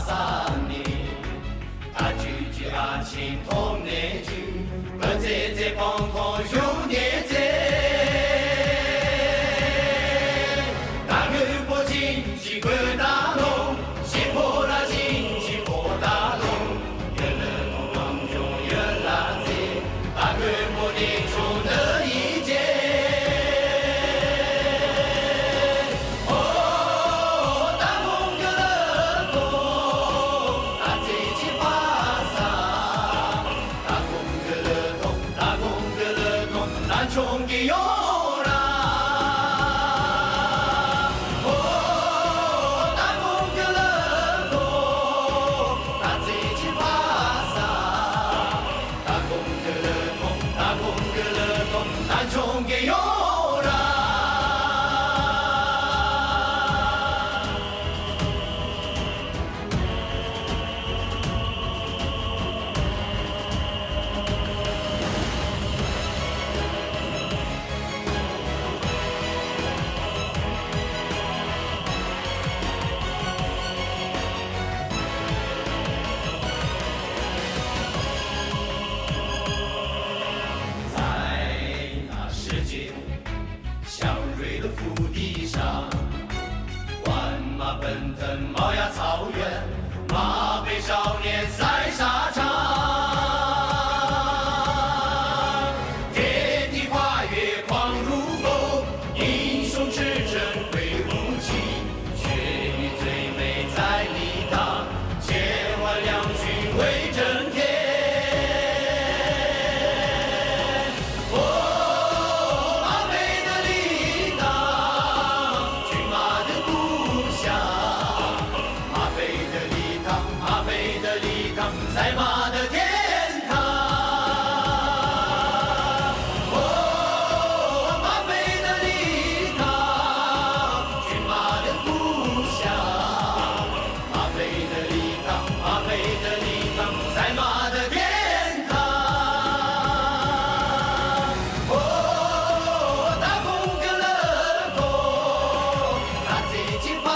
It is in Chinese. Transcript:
三年，他句句阿亲同年句，不在在帮同有年在。大个不进去过大龙，先破了进去破大龙，越了东当中越拉在，大个不定中的一节。冲给哟啦！哦，大风格勒东，大嘴金巴萨，大风格勒东，大风格勒东，大冲给哟啦！祥瑞的腹地上，万马奔腾，毛呀草原，马背少年赛沙场。天地跨越狂如风，英雄驰骋挥武器，血雨最美在礼堂，千万两军威震天。赛马的天堂，哦，马背的礼堂，骏马的故乡，马背的礼堂，马背的礼堂，赛马的天堂，哦，大风格勒东，大嘴金巴。